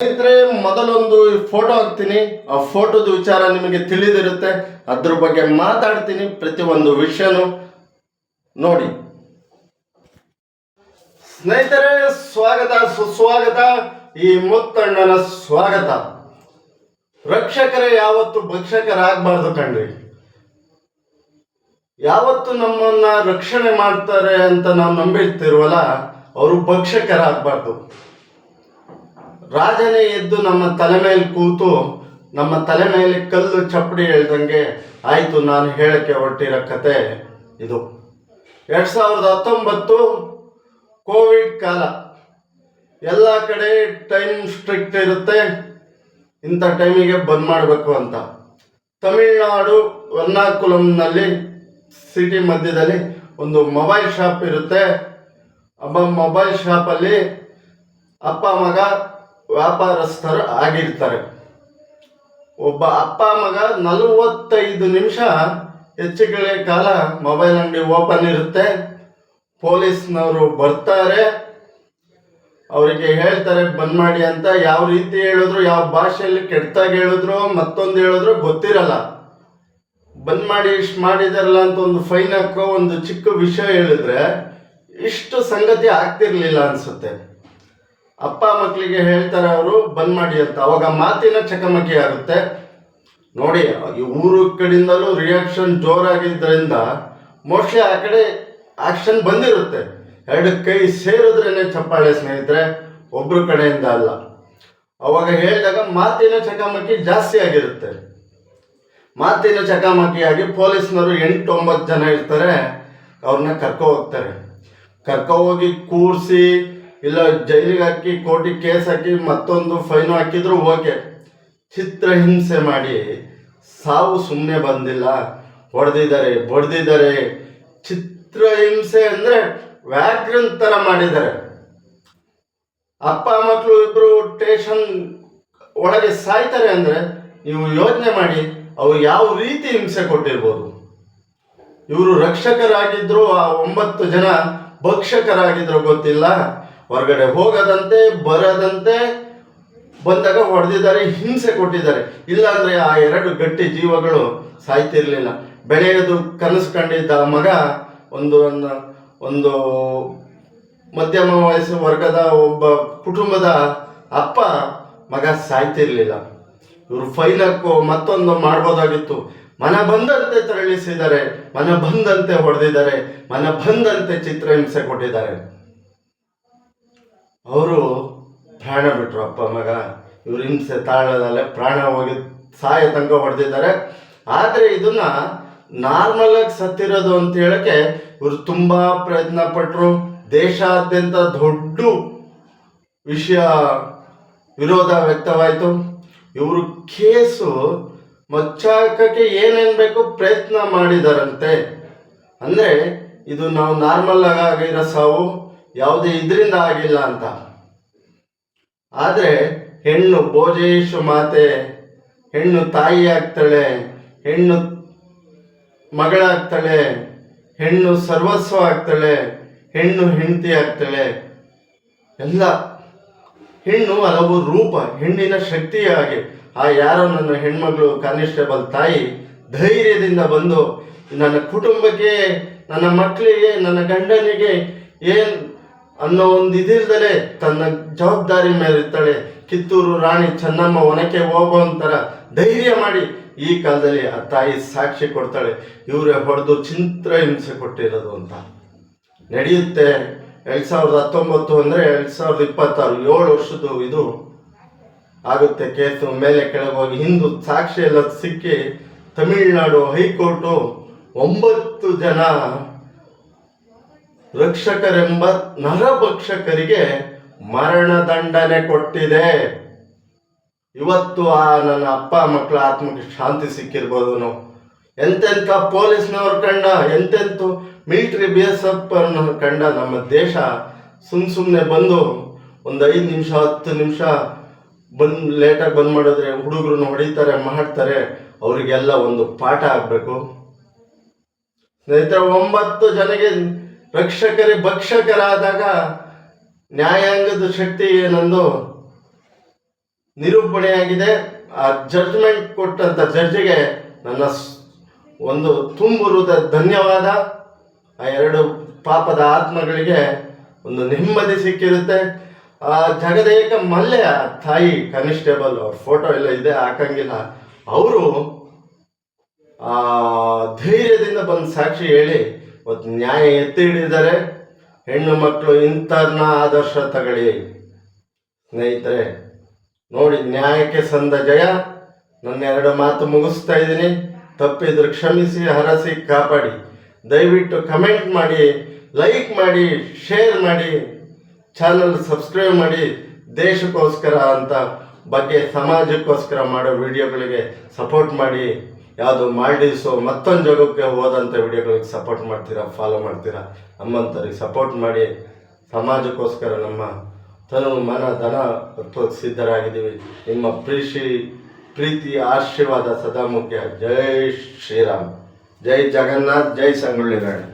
ಸ್ನೇಹಿತರೆ, ಮೊದಲೊಂದು ಫೋಟೋ ಹಾಕ್ತೀನಿ. ಆ ಫೋಟೋದ ವಿಚಾರ ನಿಮಗೆ ತಿಳಿದಿರುತ್ತೆ. ಅದ್ರ ಬಗ್ಗೆ ಮಾತಾಡ್ತೀನಿ. ಪ್ರತಿಯೊಂದು ವಿಷಯನೂ ನೋಡಿ. ಸ್ನೇಹಿತರೆ, ಸ್ವಾಗತ ಸುಸ್ವಾಗತ. ಈ ಮುತ್ತಣ್ಣನ ಸ್ವಾಗತ. ರಕ್ಷಕರೇ ಯಾವತ್ತು ಭಕ್ಷಕರಾಗಬಾರ್ದು ಕಣ್ರಿ. ಯಾವತ್ತು ನಮ್ಮನ್ನ ರಕ್ಷಣೆ ಮಾಡ್ತಾರೆ ಅಂತ ನಾವು ನಂಬಿರ್ತಿರ್ವಲ್ಲ, ಅವರು ಭಕ್ಷಕರಾಗಬಾರ್ದು. ರಾಜನೇ ಎದ್ದು ನಮ್ಮ ತಲೆ ಮೇಲೆ ಕೂತು ನಮ್ಮ ತಲೆ ಮೇಲೆ ಕಲ್ಲು ಚಪ್ಪಡಿ ಹೇಳ್ದಂಗೆ ಆಯಿತು ನಾನು ಹೇಳಕ್ಕೆ ಹೊರಟಿರೋ ಕತೆ ಇದು. 2019 ಕೋವಿಡ್ ಕಾಲ. ಎಲ್ಲ ಕಡೆ ಟೈಮ್ ಸ್ಟ್ರಿಕ್ಟ್ ಇರುತ್ತೆ. ಇಂಥ ಟೈಮಿಗೆ ಬಂದ್ ಮಾಡಬೇಕು ಅಂತ ತಮಿಳುನಾಡು ಎರ್ನಾಕುಲಂನಲ್ಲಿ ಸಿಟಿ ಮಧ್ಯದಲ್ಲಿ ಒಂದು ಮೊಬೈಲ್ ಶಾಪ್ ಇರುತ್ತೆ. ಮೊಬೈಲ್ ಶಾಪಲ್ಲಿ ಅಪ್ಪ ಮಗ ವ್ಯಾಪಾರಸ್ಥರು ಆಗಿರ್ತಾರೆ. ಒಬ್ಬ ಅಪ್ಪ ಮಗ 45 ನಿಮಿಷ ಹೆಚ್ಚುಗಳ ಕಾಲ ಮೊಬೈಲ್ ಅಂಗಡಿ ಓಪನ್ ಇರುತ್ತೆ. ಪೊಲೀಸ್ನವರು ಬರ್ತಾರೆ, ಅವರಿಗೆ ಹೇಳ್ತಾರೆ ಬಂದ್ ಮಾಡಿ ಅಂತ. ಯಾವ ರೀತಿ ಹೇಳಿದ್ರು, ಯಾವ ಭಾಷೆಯಲ್ಲಿ ಕೆಟ್ಟಾಗಿ ಹೇಳಿದ್ರು, ಮತ್ತೊಂದು ಹೇಳಿದ್ರು ಗೊತ್ತಿರಲ್ಲ. ಬಂದ್ ಮಾಡಿ ಇಷ್ಟು ಮಾಡಿದಾರಲ್ಲ ಅಂತ ಒಂದು ಫೈನ್ ಹಾಕೋ ಒಂದು ಚಿಕ್ಕ ವಿಷಯ ಹೇಳಿದ್ರೆ ಇಷ್ಟು ಸಂಗತಿ ಆಗ್ತಿರ್ಲಿಲ್ಲ ಅನ್ಸುತ್ತೆ. ಅಪ್ಪ ಮಕ್ಕಳಿಗೆ ಹೇಳ್ತಾರೆ ಅವರು ಬಂದ್ ಮಾಡಿ ಅಂತ. ಅವಾಗ ಮಾತಿನ ಚಕಮಕಿ ಆಗುತ್ತೆ ನೋಡಿ. ಈ ಊರು ಕಡೆಯಿಂದಲೂ ರಿಯಾಕ್ಷನ್ ಜೋರಾಗಿದ್ದರಿಂದ ಮೋಸ್ಟ್ಲಿ ಆ ಕಡೆ ಆಕ್ಷನ್ ಬಂದಿರುತ್ತೆ. 2 ಕೈ ಸೇರಿದ್ರೇನೆ ಚಪ್ಪಾಳೆ ಸ್ನೇಹಿತರೆ, ಒಬ್ರ ಕಡೆಯಿಂದ ಅಲ್ಲ. ಅವಾಗ ಹೇಳಿದಾಗ ಮಾತಿನ ಚಕಮಕಿ ಜಾಸ್ತಿ ಆಗಿರುತ್ತೆ. ಮಾತಿನ ಚಕಮಕಿಯಾಗಿ ಪೊಲೀಸ್ನವರು 8-9 ಜನ ಇರ್ತಾರೆ. ಅವ್ರನ್ನ ಕರ್ಕೊ ಹೋಗಿ ಕೂರಿಸಿ, ಇಲ್ಲ ಜೈಲಿಗೆ ಹಾಕಿ, ಕೋರ್ಟಿಗೆ ಕೇಸ್ ಹಾಕಿ, ಮತ್ತೊಂದು ಫೈನ್ ಹಾಕಿದ್ರು ಓಕೆ. ಚಿತ್ರಹಿಂಸೆ ಮಾಡಿ ಸಾವು ಸುಮ್ಮನೆ ಬಂದಿಲ್ಲ, ಹೊಡೆದಿದ್ದಾರೆ, ಬಡ್ದಿದ್ದಾರೆ. ಚಿತ್ರಹಿಂಸೆ ಅಂದರೆ ವ್ಯಾಘ್ರನ್ ಥರ ಮಾಡಿದ್ದಾರೆ. ಅಪ್ಪ ಮಕ್ಕಳು ಇಬ್ಬರು ಸ್ಟೇಷನ್ ಒಳಗೆ ಸಾಯ್ತಾರೆ ಅಂದರೆ ನೀವು ಯೋಚನೆ ಮಾಡಿ ಅವ್ರು ಯಾವ ರೀತಿ ಹಿಂಸೆ ಕೊಟ್ಟಿರ್ಬೋದು. ಇವರು ರಕ್ಷಕರಾಗಿದ್ರು, ಆ 9 ಜನ ಭಕ್ಷಕರಾಗಿದ್ರು ಗೊತ್ತಿಲ್ಲ. ಹೊರಗಡೆ ಹೋಗದಂತೆ ಬರದಂತೆ ಬಂದಾಗ ಹೊಡೆದಿದ್ದಾರೆ, ಹಿಂಸೆ ಕೊಟ್ಟಿದ್ದಾರೆ. ಇಲ್ಲಾಂದ್ರೆ ಆ 2 ಗಟ್ಟಿ ಜೀವಗಳು ಸಾಯ್ತಿರ್ಲಿಲ್ಲ. ಬೆಳೆಯೋದು ಕನಸು ಕಂಡಿದ್ದ ಮಗ, ಒಂದು ಮಧ್ಯಮ ವಯಸ್ಸು ವರ್ಗದ ಒಬ್ಬ ಕುಟುಂಬದ ಅಪ್ಪ ಮಗ ಸಾಯ್ತಿರ್ಲಿಲ್ಲ. ಇವರು ಫೈನ್ ಹಾಕೋ ಮತ್ತೊಂದು ಮಾಡ್ಬೋದಾಗಿತ್ತು. ಮನ ಬಂದಂತೆ ತರಳಿಸಿದ್ದಾರೆ, ಮನ ಬಂದಂತೆ ಹೊಡೆದಿದ್ದಾರೆ, ಮನ ಬಂದಂತೆ ಚಿತ್ರಹಿಂಸೆ ಕೊಟ್ಟಿದ್ದಾರೆ. ಅವರು ಪ್ರಾಣ ಬಿಟ್ರು. ಅಪ್ಪ ಮಗ ಇವ್ರ ಹಿಂಸೆ ತಾಳದಲ್ಲೇ ಪ್ರಾಣ ಹೋಗಿ ಸಾಯ ತನಕ ಹೊಡೆದಿದ್ದಾರೆ. ಆದರೆ ಇದನ್ನ ನಾರ್ಮಲ್ ಆಗಿ ಸತ್ತಿರೋದು ಅಂತ ಹೇಳಕ್ಕೆ ಇವರು ತುಂಬಾ ಪ್ರಯತ್ನ ಪಟ್ಟರು. ದೇಶಾದ್ಯಂತ ದೊಡ್ಡ ವಿಷಯ ವಿರೋಧ ವ್ಯಕ್ತವಾಯಿತು. ಇವರು ಕೇಸು ಮಚ್ಚಾಕಕ್ಕೆ ಏನೇನು ಬೇಕು ಪ್ರಯತ್ನ ಮಾಡಿದಾರಂತೆ. ಅಂದರೆ ಇದು ನಾವು ನಾರ್ಮಲ್ ಆಗಿರೋ ಸಾವು, ಯಾವುದೇ ಇದರಿಂದ ಆಗಿಲ್ಲ ಅಂತ. ಆದರೆ ಹೆಣ್ಣು ಭೋಜೇಶು ಮಾತೆ, ಹೆಣ್ಣು ತಾಯಿ ಆಗ್ತಾಳೆ, ಹೆಣ್ಣು ಮಗಳಾಗ್ತಾಳೆ, ಹೆಣ್ಣು ಸರ್ವಸ್ವ ಆಗ್ತಾಳೆ, ಹೆಣ್ಣು ಹೆಂಡತಿ ಆಗ್ತಾಳೆ. ಎಲ್ಲ ಹೆಣ್ಣು ಹಲವು ರೂಪ, ಹೆಣ್ಣಿನ ಶಕ್ತಿಯಾಗಿ ಆ ಯಾರೋ ನನ್ನ ಹೆಣ್ಮಗಳು ಕಾನ್ಸ್ಟೇಬಲ್ ತಾಯಿ ಧೈರ್ಯದಿಂದ ಬಂದು ನನ್ನ ಕುಟುಂಬಕ್ಕೆ, ನನ್ನ ಮಕ್ಕಳಿಗೆ, ನನ್ನ ಗಂಡನಿಗೆ ಏನು ಅನ್ನೋ ಒಂದು ಇದಿಲ್ದಲೆ ತನ್ನ ಜವಾಬ್ದಾರಿ ಮೇಲೆ ಇರ್ತಾಳೆ. ಕಿತ್ತೂರು ರಾಣಿ ಚೆನ್ನಮ್ಮ ಒನಕೆ ಹೋಗುವಂತರ ಧೈರ್ಯ ಮಾಡಿ ಈ ಕಾಲದಲ್ಲಿ ಆ ತಾಯಿ ಸಾಕ್ಷಿ ಕೊಡ್ತಾಳೆ. ಇವರೇ ಹೊಡೆದು ಚಿತ್ರಹಿಂಸೆ ಕೊಟ್ಟಿರೋದು ಅಂತ ನಡೆಯುತ್ತೆ. 2019 ಅಂದರೆ 2026, 7 ವರ್ಷದ್ದು ಇದು ಆಗುತ್ತೆ. ಕೇಸು ಮೇಲೆ ಕೆಳಗೆ ಹೋಗಿ ಹಿಂದೂ ಸಾಕ್ಷಿ ಎಲ್ಲ ಸಿಕ್ಕಿ ತಮಿಳುನಾಡು ಹೈಕೋರ್ಟು 9 ಜನ ರಕ್ಷಕರೆಂಬ ನರಭಕ್ಷಕರಿಗೆ ಮರಣದಂಡನೆ ಕೊಟ್ಟಿದೆ. ಇವತ್ತು ಆ ನನ್ನ ಅಪ್ಪ ಮಕ್ಕಳ ಆತ್ಮಕ್ಕೆ ಶಾಂತಿ ಸಿಕ್ಕಿರ್ಬೋದು. ಎಂತೆಂಥ ಪೊಲೀಸ್ನವ್ರು ಕಂಡ, ಎಂತೆಂಥ ಮಿಲಿಟರಿ BSF ಕಂಡ ನಮ್ಮ ದೇಶ ಸುಮ್ಮನೆ ಬಂದು ಒಂದು 5 ನಿಮಿಷ 10 ನಿಮಿಷ ಲೇಟಾಗಿ ಬಂದ್ ಮಾಡಿದ್ರೆ ಹುಡುಗರನ್ನ ಹೊಡಿತಾರೆ, ಮಾಡ್ತಾರೆ. ಅವರಿಗೆಲ್ಲ ಒಂದು ಪಾಠ ಆಗಬೇಕು ಸ್ನೇಹಿತರೆ. 9 ಜನಗೆ ರಕ್ಷಕರೇ ಭಕ್ಷಕರಾದಾಗ ನ್ಯಾಯಾಂಗದ ಶಕ್ತಿ ಏನಂದು ನಿರೂಪಣೆಯಾಗಿದೆ. ಆ ಜಡ್ಜ್ಮೆಂಟ್ ಕೊಟ್ಟಂಥ ಜಡ್ಜಿಗೆ ನನ್ನ ಒಂದು ತುಂಬು ಹೃದಯದ ಧನ್ಯವಾದ. ಆ ಎರಡು ಪಾಪದ ಆತ್ಮಗಳಿಗೆ ಒಂದು ನೆಮ್ಮದಿ ಸಿಕ್ಕಿರುತ್ತೆ. ಆ ಜಗದೇಕ ಮಲ್ಯ ತಾಯಿ ಕಾನಿಸ್ಟೇಬಲ್, ಅವ್ರ ಫೋಟೋ ಎಲ್ಲ ಇದೆ, ಹಾಕಂಗಿಲ್ಲ. ಅವರು ಆ ಧೈರ್ಯದಿಂದ ಬಂದು ಸಾಕ್ಷಿ ಹೇಳಿ ಇವತ್ತು ನ್ಯಾಯ ಎತ್ತಿ ಹಿಡಿದಿದ್ದಾರೆ. ಹೆಣ್ಣು ಮಕ್ಕಳು ಇಂಥವ್ರನ್ನ ಆದರ್ಶ ತಗೊಳ್ಳಿ ಸ್ನೇಹಿತರೆ. ನೋಡಿ, ನ್ಯಾಯಕ್ಕೆ ಸಂದ ಜಯ. ನನ್ನ ಎರಡು ಮಾತು ಮುಗಿಸ್ತಾ ಇದ್ದೀನಿ. ತಪ್ಪಿದ್ರೆ ಕ್ಷಮಿಸಿ, ಹರಸಿ, ಕಾಪಾಡಿ. ದಯವಿಟ್ಟು ಕಮೆಂಟ್ ಮಾಡಿ, ಲೈಕ್ ಮಾಡಿ, ಶೇರ್ ಮಾಡಿ, ಚಾನಲ್ ಸಬ್ಸ್ಕ್ರೈಬ್ ಮಾಡಿ. ದೇಶಕ್ಕೋಸ್ಕರ ಅಂತ ಬಗ್ಗೆ ಸಮಾಜಕ್ಕೋಸ್ಕರ ಮಾಡೋ ವಿಡಿಯೋಗಳಿಗೆ ಸಪೋರ್ಟ್ ಮಾಡಿ. ಯಾವುದು ಮಾಲ್ಡೀವ್ಸು ಮತ್ತೊಂದು ಜಾಗಕ್ಕೆ ಹೋದಂಥ ವಿಡಿಯೋಗಳಿಗೆ ಸಪೋರ್ಟ್ ಮಾಡ್ತೀರಾ, ಫಾಲೋ ಮಾಡ್ತೀರಾ. ನಮ್ಮಂಥವ್ರಿಗೆ ಸಪೋರ್ಟ್ ಮಾಡಿ. ಸಮಾಜಕ್ಕೋಸ್ಕರ ನಮ್ಮ ತನು ಮನ ಧನ ಸಿದ್ಧರಾಗಿದ್ದೀವಿ. ನಿಮ್ಮ ಪ್ರೀತಿ ಆಶೀರ್ವಾದ ಸದಾ ಮುಖ್ಯ. ಜೈ ಶ್ರೀರಾಮ್, ಜೈ ಜಗನ್ನಾಥ್, ಜೈ ಸಂಗೊಳ್ಳಿ ರಾಯಣ್ಣ.